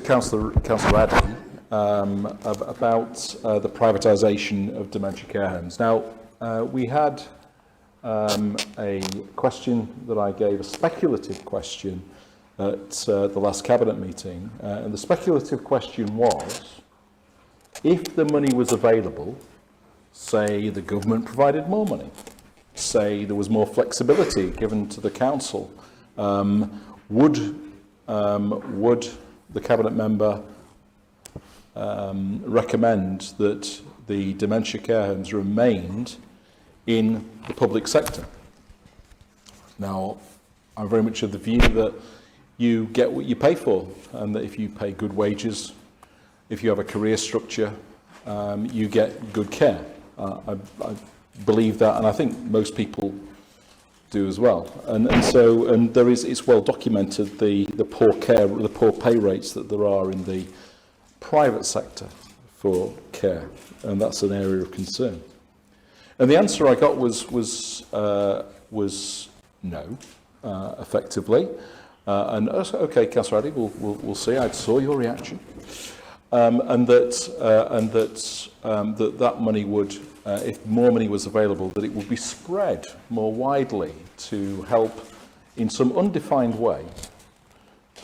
Councillor Addy about the privatisation of dementia care homes. Now, we had a question that I gave, a speculative question, at the last Cabinet meeting, and the speculative question was, if the money was available, say the government provided more money, say there was more flexibility given to the council, would the Cabinet member recommend that the dementia care homes remained in the public sector? Now, I'm very much of the view that you get what you pay for, and that if you pay good wages, if you have a career structure, you get good care. I believe that, and I think most people do as well. And there is, it's well documented, the poor care, the poor pay rates that there are in the private sector for care, and that's an area of concern. And the answer I got was no, effectively. And okay, Councillor Addy, we'll see. I saw your reaction, and that money would, if more money was available, that it would be spread more widely to help, in some undefined way,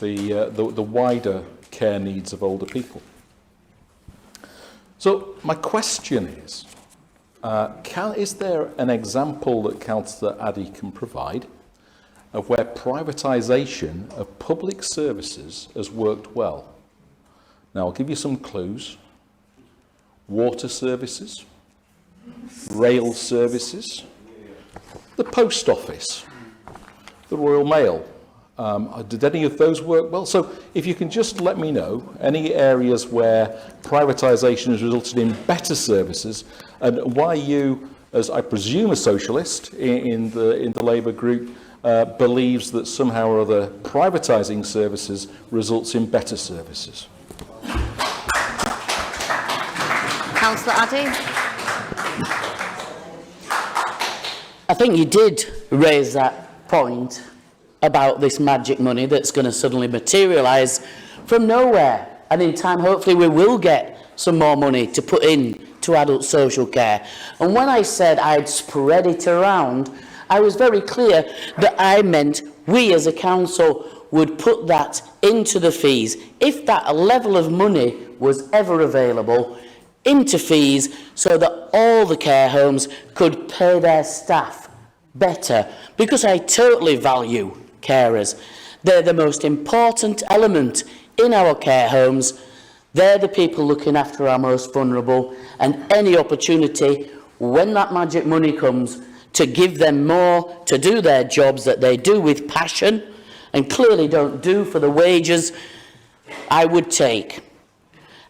the wider care needs of older people. So my question is, is there an example that Councillor Addy can provide of where privatisation of public services has worked well? Now, I'll give you some clues. Water services, rail services, the post office, the Royal Mail. Did any of those work well? So if you can just let me know any areas where privatisation has resulted in better services, and why you, as I presume a socialist in the Labour group, believes that somehow or other privatising services results in better services. Councillor Addy. I think you did raise that point about this magic money that's going to suddenly materialise from nowhere, and in time hopefully we will get some more money to put in to adult social care. And when I said I'd spread it around, I was very clear that I meant we as a council would put that into the fees, if that level of money was ever available, into fees, so that all the care homes could pay their staff better, because I totally value carers. They're the most important element in our care homes. They're the people looking after our most vulnerable, and any opportunity when that magic money comes to give them more to do their jobs that they do with passion and clearly don't do for the wages, I would take.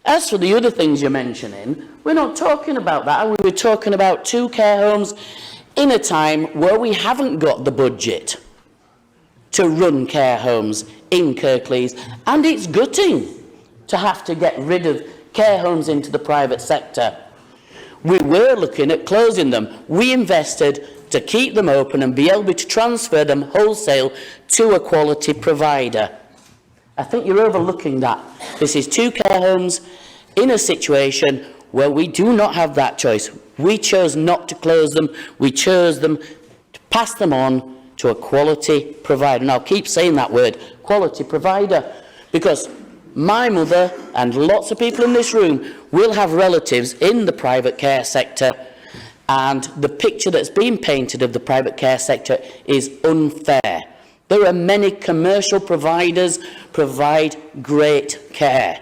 As for the other things you're mentioning, we're not talking about that. We were talking about 2 care homes in a time where we haven't got the budget to run care homes in Kirklees, and it's gutting to have to get rid of care homes into the private sector. We were looking at closing them. We invested to keep them open and be able to transfer them wholesale to a quality provider. I think you're overlooking that. This is 2 care homes in a situation where we do not have that choice. We chose not to close them. We chose them to pass them on to a quality provider. And I'll keep saying that word, quality provider, because my mother and lots of people in this room will have relatives in the private care sector, and the picture that's been painted of the private care sector is unfair. There are many commercial providers provide great care.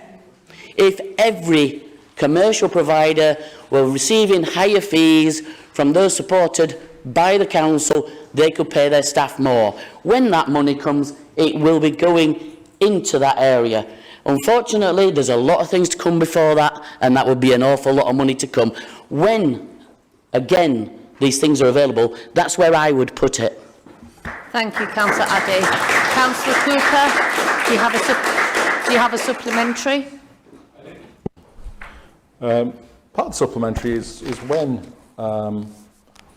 If every commercial provider were receiving higher fees from those supported by the council, they could pay their staff more. When that money comes, it will be going into that area. Unfortunately, there's a lot of things to come before that, and that would be an awful lot of money to come. When, again, these things are available, that's where I would put it. Thank you, Councillor Addy. Councillor Cooper, do you have a supplementary? Part of the supplementary is when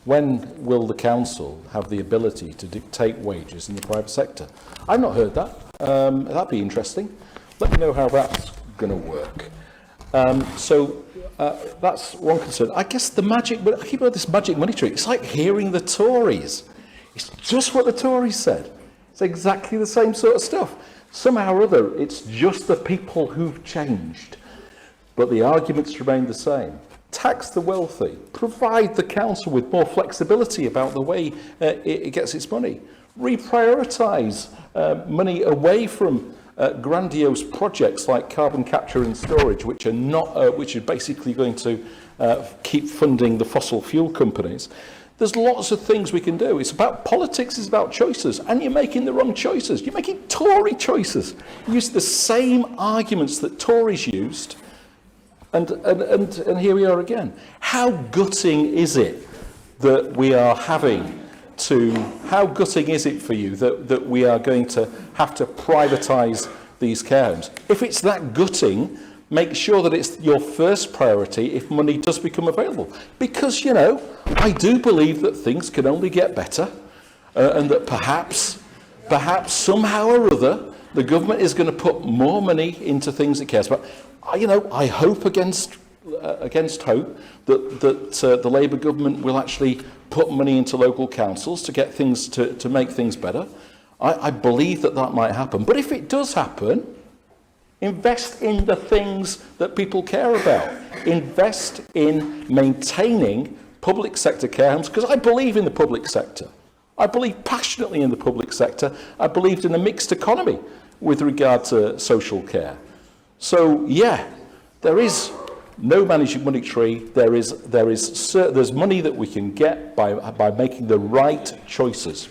will the council have the ability to dictate wages in the private sector? I've not heard that. That'd be interesting. Let me know how that's going to work. That's one concern. I guess the magic, but I keep on this magic money tree. It's like hearing the Tories. It's just what the Tories said. It's exactly the same sort of stuff. Somehow or other, it's just the people who've changed. But the arguments remain the same. Tax the wealthy. Provide the council with more flexibility about the way it gets its money. Reprioritise money away from grandiose projects like carbon capture and storage, which are basically going to keep funding the fossil fuel companies. There's lots of things we can do. It's about politics, it's about choices, and you're making the wrong choices. You're making Tory choices. You use the same arguments that Tories used, and here we are again. How gutting is it that we are having to, how gutting is it for you that we are going to have to privatise these care homes? If it's that gutting, make sure that it's your first priority if money does become available. Because, you know, I do believe that things can only get better and that perhaps somehow or other the government is going to put more money into things it cares about. You know, I hope against hope that the Labour government will actually put money into local councils to get things to make things better. I believe that might happen. But if it does happen, invest in the things that people care about. Invest in maintaining public sector care homes, because I believe in the public sector. I believe passionately in the public sector. I believed in a mixed economy with regard to social care. So, yeah, there is no managing money tree. There's money that we can get by making the right choices.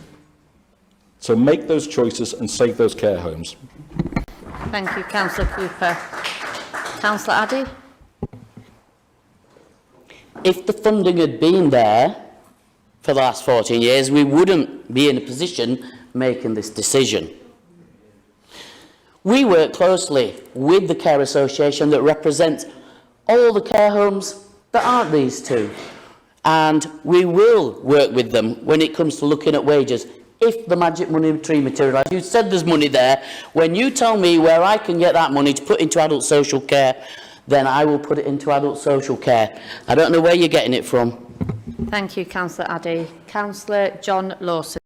So make those choices and save those care homes. Thank you, Councillor Cooper. Councillor Addy? If the funding had been there for the last 14 years, we wouldn't be in a position making this decision. We work closely with the Care Association that represents all the care homes that aren't these two. And we will work with them when it comes to looking at wages. If the magic money tree materialises, you said there's money there. When you tell me where I can get that money to put into adult social care, then I will put it into adult social care. I don't know where you're getting it from. Thank you, Councillor Addy. Councillor John Lawson.